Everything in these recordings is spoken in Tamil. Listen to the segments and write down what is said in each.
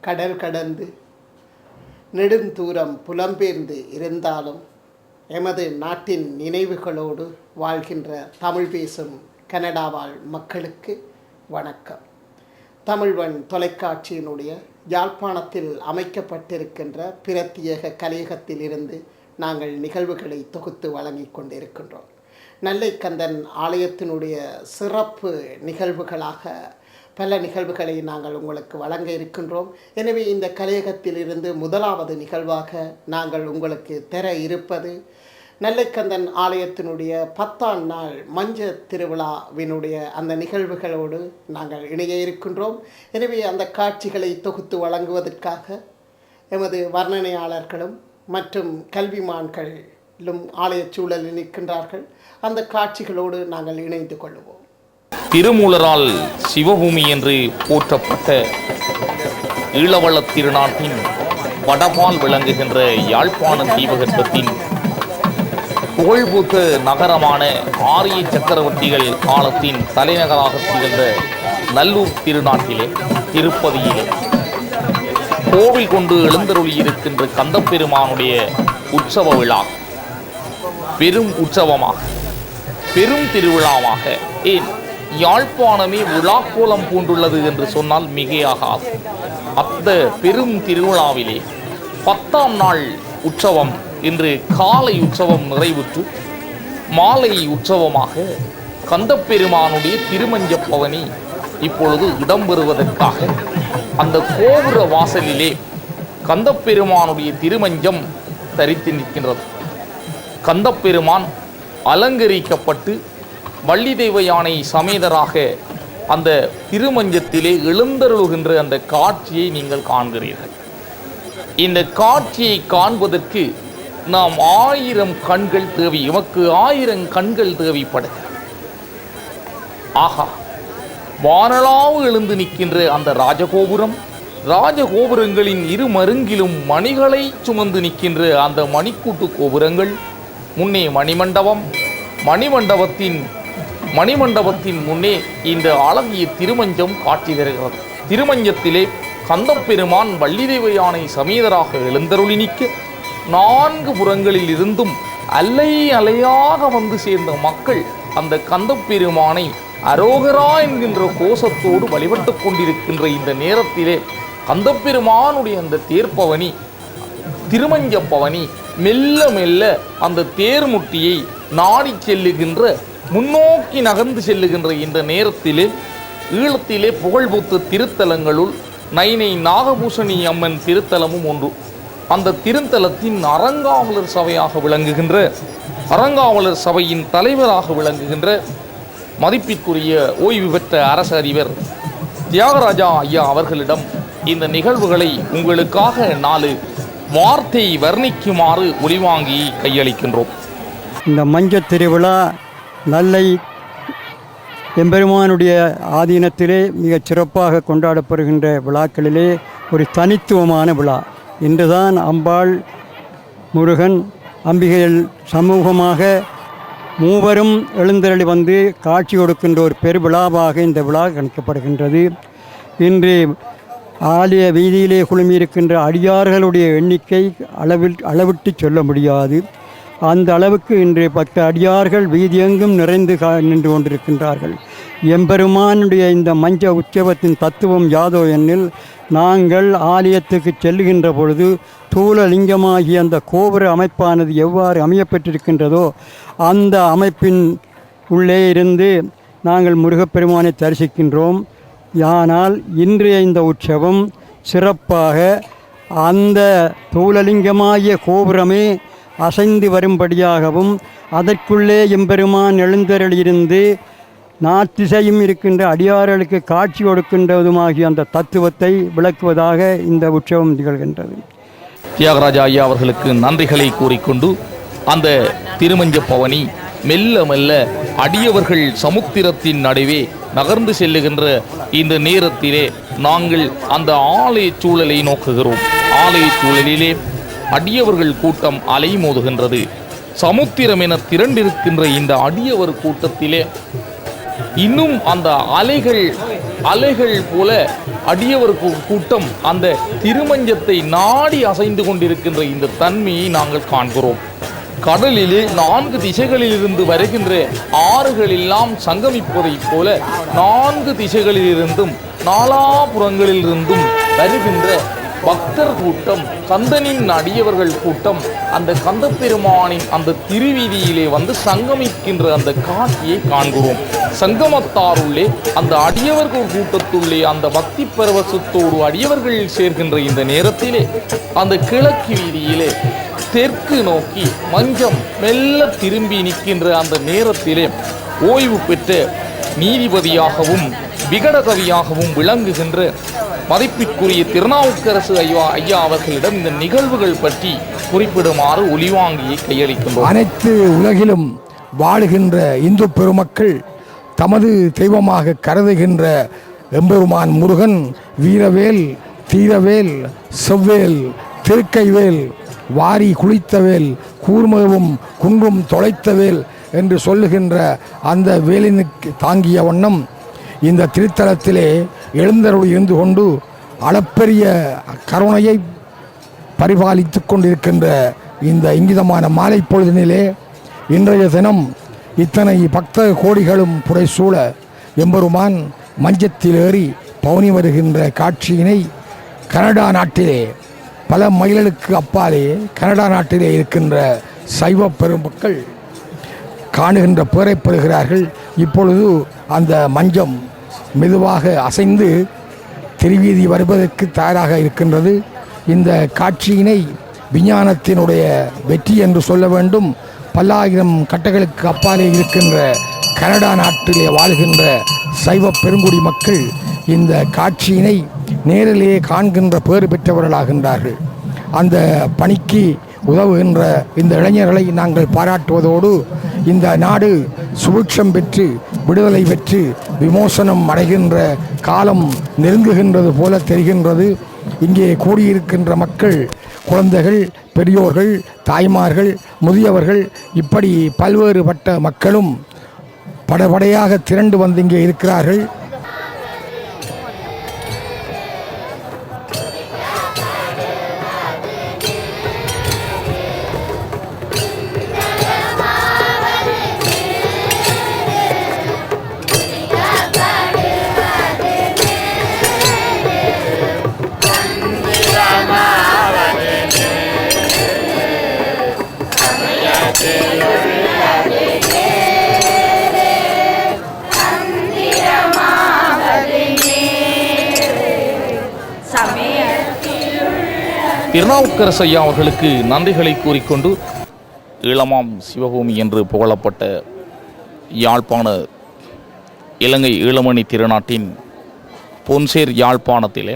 கடல் கடந்து நெடுந்தூரம் புலம்பெயர்ந்து இருந்தாலும் எமது நாட்டின் நினைவுகளோடு வாழ்கின்ற தமிழ் பேசும் கனடா வாழ் மக்களுக்கு வணக்கம். தமிழ்வன் தொலைக்காட்சியினுடைய யாழ்ப்பாணத்தில் அமைக்கப்பட்டிருக்கின்ற பிரத்யேக கலையகத்திலிருந்து நாங்கள் நிகழ்வுகளை தொகுத்து வழங்கி கொண்டிருக்கின்றோம். நெல்லைக்கந்தன் ஆலயத்தினுடைய சிறப்பு நிகழ்வுகளாக பல நிகழ்வுகளை நாங்கள் உங்களுக்கு வழங்க இருக்கின்றோம். எனவே இந்த கலையகத்திலிருந்து முதலாவது நிகழ்வாக நாங்கள் உங்களுக்கு தர இருப்பது நெல்லைக்கந்தன் ஆலயத்தினுடைய 10ஆம் நாள் மஞ்ச திருவிழாவினுடைய அந்த நிகழ்வுகளோடு நாங்கள் இணைய இருக்கின்றோம். எனவே அந்த காட்சிகளை தொகுத்து வழங்குவதற்காக எமது வர்ணனையாளர்களும் மற்றும் கல்விமான்களும் ஆலய சூழலில் நிற்கின்றார்கள். அந்த காட்சிகளோடு நாங்கள் இணைந்து கொள்வோம். திருமூலரால் சிவபூமி என்று போற்றப்பட்ட ஈழவள திருநாட்டின் வடபால் விளங்குகின்ற யாழ்ப்பாண தீபகற்பத்தின் புகழ்பூத்த நகரமான ஆரிய சக்கரவர்த்திகள் காலத்தின் தலைநகராக திகழ்ந்த நல்லூர் திருநாட்டிலே திருப்பதியிலே கோவில் கொண்டு எழுந்தருளியிருக்கின்ற கந்தப்பெருமானுடைய உற்சவ விழா பெரும் உற்சவமாக பெரும் திருவிழாவாக ஏன் யாழ்ப்பாணமே விழாக்கோலம் பூண்டுள்ளது என்று சொன்னால் மிகையாகாது. அந்த பெரும் திருவிழாவிலே 10ஆம் நாள் உற்சவம் இன்று காலை உற்சவம் நிறைவுற்று மாலை உற்சவமாக கந்தப்பெருமானுடைய திருமஞ்ச பவனி இப்பொழுது இடம்பெறுவதற்காக அந்த கோபுர வாசலிலே கந்தப்பெருமானுடைய திருமஞ்சம் தரித்து நிற்கின்றது. கந்தப்பெருமான் அலங்கரிக்கப்பட்டு வள்ளி தெய்வ யானை சமேதராக அந்த திருமஞ்சத்திலே எழுந்தருளுகின்ற அந்த காட்சியை நீங்கள் காண்கிறீர்கள். இந்த காட்சியை காண்பதற்கு நாம் 1000 கண்கள் தேவை. எமக்கு 1000 கண்கள் தேவைப்படுகிறது. ஆஹா, வானளாவு எழுந்து நிற்கின்ற அந்த ராஜகோபுரம், ராஜகோபுரங்களின் இரு மருங்கிலும் மணிகளை சுமந்து நிற்கின்ற அந்த மணிக்கூட்டு கோபுரங்கள், முன்னே மணிமண்டபத்தின் முன்னே இந்த அழகிய திருமஞ்சம் காட்சி தருகிறது. திருமஞ்சத்திலே கந்தப்பெருமான் வள்ளி தெய்வ யானை சமேதராக எழுந்தருளி நிற்க 4 புறங்களில் இருந்தும் அலை அலையாக வந்து சேர்ந்த மக்கள் அந்த கந்தப்பெருமானை அரோகரா என்கின்ற கோஷத்தோடு வழிபட்டு கொண்டிருக்கின்ற இந்த நேரத்திலே கந்தப்பெருமானுடைய அந்த தேர்ப்பவனி திருமஞ்ச பவனி மெல்ல மெல்ல அந்த தேர்முட்டியை நாடி செல்லுகின்ற முன்னோக்கி நகர்ந்து செல்லுகின்ற இந்த நேரத்திலே ஈழத்திலே புகழ்பூத்த திருத்தலங்களுள் நைனை நாகபூஷணி அம்மன் திருத்தலமும் ஒன்று. அந்த திருத்தலத்தின் அறங்காவலர் சபையாக விளங்குகின்ற அறங்காவலர் சபையின் தலைவராக விளங்குகின்ற மதிப்பிற்குரிய ஓய்வு பெற்ற அரச அதிபர் தியாகராஜா ஐயா அவர்களிடம் இந்த நிகழ்வுகளை உங்களுக்காக 4 வார்த்தை வர்ணிக்குமாறு ஒளிவாங்கி கையளிக்கின்றோம். இந்த மஞ்ச திருவிழா நல்லை எம்பெருமானுடைய ஆதீனத்திலே மிகச் சிறப்பாக கொண்டாடப்படுகின்ற விழாக்களிலே ஒரு தனித்துவமான விழா. இன்றுதான் அம்பாள், முருகன், அம்பிகைகள் சமூகமாக மூவரும் எழுந்தருளி வந்து காட்சி கொடுக்கின்ற ஒரு பெருவிழாவாக இந்த விழா கணிக்கப்படுகின்றது. இன்று ஆலய வீதியிலே குழுமியிருக்கின்ற அடியார்களுடைய எண்ணிக்கை அளவிட்டு சொல்ல முடியாது. அந்த அளவுக்கு இன்று 10 அடியார்கள் வீதியெங்கும் நிறைந்து நின்று கொண்டிருக்கின்றார்கள். எம்பெருமானுடைய இந்த மஞ்ச உற்சவத்தின் தத்துவம் யாதோ எனில், நாங்கள் ஆலயத்துக்கு செல்லுகின்ற பொழுது தூளலிங்கமாகிய அந்த கோபுர அமைப்பானது எவ்வாறு அமையப்பட்டிருக்கின்றதோ அந்த அமைப்பின் உள்ளே இருந்து நாங்கள் முருகப்பெருமானை தரிசிக்கின்றோம். ஆனால் இன்றைய இந்த உற்சவம் சிறப்பாக அந்த தூளலிங்கமாகிய கோபுரமே அசைந்து வரும்படியாகவும் அதற்குள்ளே எம்பெருமான் எழுந்தருளியிருந்து நாத்திசையும் இருக்கின்ற அடியார்களுக்கு காட்சி கொடுக்கின்றதுமாகிய அந்த தத்துவத்தை விளக்குவதாக இந்த உற்சவம் திகழ்கின்றது. தியாகராஜா ஐயா அவர்களுக்கு நன்றிகளை கூறிக்கொண்டு அந்த திருமஞ்ச பவனி மெல்ல மெல்ல அடியவர்கள் சமுத்திரத்தின் நடுவே நகர்ந்து செல்லுகின்ற இந்த நேரத்திலே நாங்கள் அந்த ஆலய சூழலை நோக்குகிறோம். ஆலய சூழலிலே அடியவர்கள் கூட்டம் அலைமோதுகின்றது. சமுத்திரம் என திரண்டிருக்கின்ற இந்த அடியவர் கூட்டத்திலே இன்னும் அந்த அலைகள் போல அடியவர் கூட்டம் அந்த திருமஞ்சத்தை நாடி அசைந்து கொண்டிருக்கின்ற இந்த தன்மையை நாங்கள் காண்கிறோம். கடலிலே 4 திசைகளிலிருந்து வருகின்ற ஆறுகள் எல்லாம் சங்கமிப்பதைப் போல 4 திசைகளிலிருந்தும் நாலாபுறங்களிலிருந்தும் வருகின்ற பக்தர் கூட்டம், கந்தனின் அடியவர்கள் கூட்டம் அந்த கந்தப்பெருமானின் அந்த திருவீதியிலே வந்து சங்கமிக்கின்ற அந்த காட்சியை காண்கிறோம். சங்கமத்தாருள்ளே அந்த அடியவர்கள் கூட்டத்துள்ளே அந்த பக்தி பரவசத்தோடு அடியவர்கள் சேர்கின்ற இந்த நேரத்திலே அந்த கிழக்கு வீதியிலே தெற்கு நோக்கி மஞ்சம் மெல்ல திரும்பி நிற்கின்ற அந்த நேரத்திலே ஓய்வு பெற்ற நீதிபதியாகவும் விகடகவியாகவும் விளங்குகின்ற மதிப்பிற்குரிய திருநாவுக்கரசு ஐயா அவர்களிடம் இந்த நிகழ்வுகள் பற்றி குறிப்பிடுமாறு ஒலிவாங்கியை கையளிக்கின்றோம். அனைத்து உலகிலும் வாழுகின்ற இந்து பெருமக்கள் தமது தெய்வமாக கருதுகின்ற எம்பெருமான் முருகன் வீரவேல், தீரவேல், செவ்வேல், திருக்கைவேல், வாரி குளித்தவேல், கூர்மவும் குன்றும் தொலைத்தவேல் என்று சொல்லுகின்ற அந்த வேலினுக்கு தாங்கிய வண்ணம் இந்த திருத்தலத்திலே எழுந்தருள் இருந்து கொண்டு அளப்பெரிய கருணையை பரிபாலித்து கொண்டிருக்கின்ற இந்த இங்கிதமான மாலை பொழுதினிலே இன்றைய தினம் இத்தனை பக்த கோடிகளும் புடைசூழ எம்பெருமான் மஞ்சத்தில் ஏறி பவுனி வருகின்ற காட்சியினை கனடா நாட்டிலே பல மைல்களுக்கு அப்பாலே கனடா நாட்டிலே இருக்கின்ற சைவ பெருமக்கள் காணுகின்ற பேரை பெறுகிறார்கள். இப்பொழுது அந்த மஞ்சம் மெதுவாக அசைந்து திருவீதி வருவதற்கு தயாராக இருக்கின்றது. இந்த காட்சியினை விஞ்ஞானத்தினுடைய வெற்றி என்று சொல்ல வேண்டும். பல்லாயிரம் கட்டைகளுக்கு அப்பாலே இருக்கின்ற கனடா நாட்டிலே வாழ்கின்ற சைவ பெருங்குடி மக்கள் இந்த காட்சியினை நேரிலேயே காண்கின்ற பேறு பெற்றவர்களாகின்றார்கள். அந்த பணிக்கு உதவுகின்ற இந்த இளைஞர்களை நாங்கள் பாராட்டுவதோடு இந்த நாடு சுபிட்சம் பெற்று விடுதலை பெற்று விமோசனம் அடைகின்ற காலம் நெருங்குகின்றது போல தெரிகின்றது. இங்கே கூடியிருக்கின்ற மக்கள், குழந்தைகள், பெரியோர்கள், தாய்மார்கள், முதியவர்கள், இப்படி பல்வேறுபட்ட மக்களும் படபடையாக திரண்டு வந்து இங்கே இருக்கிறார்கள். திருநாவுக்கரசு ஐயா அவர்களுக்கு நன்றிகளை கூறிக்கொண்டு ஈழமாம் சிவபூமி என்று புகழப்பட்ட யாழ்ப்பாண இலங்கை ஈழமணி திருநாட்டின் பொன்சேர் யாழ்ப்பாணத்திலே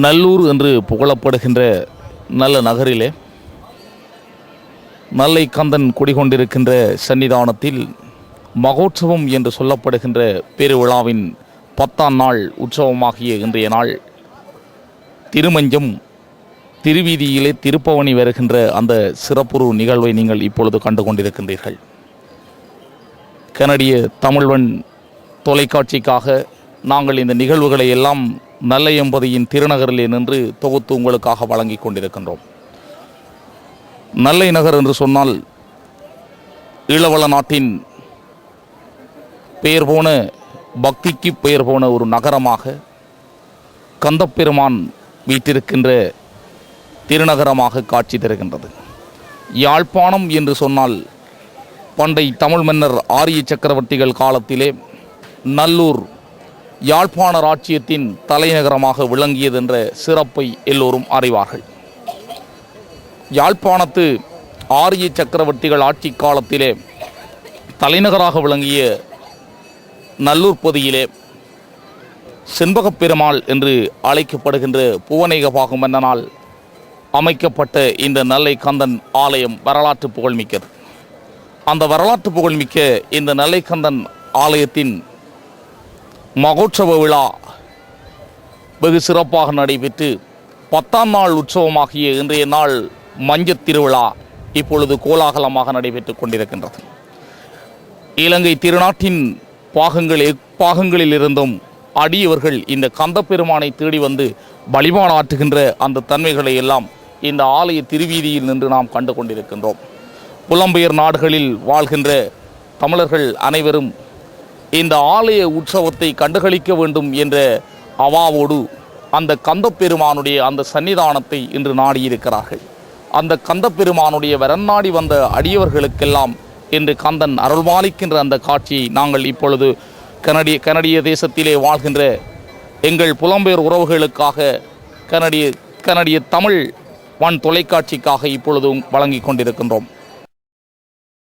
நல்லூர் என்று புகழப்படுகின்ற நல்ல நகரிலே நல்லை கந்தன் குடிகொண்டிருக்கின்ற சன்னிதானத்தில் மகோற்சவம் என்று சொல்லப்படுகின்ற பெருவிழாவின் 10ஆம் நாள் உற்சவமாகிய இன்றைய நாள் திருமஞ்சம் திருவீதியிலே திருப்பவனி வருகின்ற அந்த சிறப்புறு நிகழ்வை நீங்கள் இப்பொழுது கண்டு கொண்டிருக்கின்றீர்கள். கனடிய தமிழ்வன் தொலைக்காட்சிக்காக நாங்கள் இந்த நிகழ்வுகளை எல்லாம் நல்ல எம்பதியின் திருநகரிலே நின்று தொகுத்து உங்களுக்காக வழங்கி கொண்டிருக்கின்றோம். நல்லை நகர் என்று சொன்னால் ஈழவள நாட்டின் பெயர் போன பக்திக்கு பெயர் போன ஒரு நகரமாக கந்தப்பெருமான் வீட்டிருக்கின்ற திருநகரமாக காட்சி தருகின்றது. யாழ்ப்பாணம் என்று சொன்னால் பண்டை தமிழ் மன்னர் ஆரிய சக்கரவர்த்திகள் காலத்திலே நல்லூர் யாழ்ப்பாண ராச்சியத்தின் தலைநகரமாக விளங்கியது என்ற சிறப்பை எல்லோரும் அறிவார்கள். யாழ்ப்பாணத்து ஆரிய சக்கரவர்த்திகள் ஆட்சி காலத்திலே தலைநகராக விளங்கிய நல்லூர் பகுதியிலே செண்பகப் பெருமாள் என்று அழைக்கப்படுகின்ற புவனேகபாகு மன்னனால் அமைக்கப்பட்ட இந்த நல்லை கந்தன் ஆலயம் வரலாற்று புகழ்மிக்கது. அந்த வரலாற்று புகழ்மிக்க இந்த நல்லை கந்தன் ஆலயத்தின் மகோற்சவ விழா வெகு சிறப்பாக நடைபெற்று 10ஆம் நாள் உற்சவமாகிய இன்றைய நாள் மஞ்சத் திருவிழா இப்பொழுது கோலாகலமாக நடைபெற்று கொண்டிருக்கின்றது. இலங்கை திருநாட்டின் பாகங்களிலிருந்தும் அடியவர்கள் இந்த கந்தப்பெருமானை தேடி வந்து வழிபாடு ஆற்றுகின்ற அந்த தன்மைகளை எல்லாம் இந்த ஆலய திருவீதியில் நின்று நாம் கண்டு கொண்டிருக்கின்றோம். புலம்பெயர் நாடுகளில் வாழ்கின்ற தமிழர்கள் அனைவரும் இந்த ஆலய உற்சவத்தை கண்டுகளிக்க வேண்டும் என்ற அவாவோடு அந்த கந்தப்பெருமானுடைய அந்த சன்னிதானத்தை இன்று நாடியிருக்கிறார்கள். அந்த கந்தப்பெருமானுடைய வரநாடி வந்த அடியவர்களுக்கெல்லாம் இன்று கந்தன் அருள்பாலிக்கின்ற அந்த காட்சியை நாங்கள் இப்பொழுது கனடிய தேசத்திலே வாழ்கின்ற எங்கள் புலம்பெயர் உறவுகளுக்காக கனடிய தமிழ் தொலைக்காட்சிக்காக இப்பொழுதும் வழங்கி கொண்டிருக்கின்றோம்.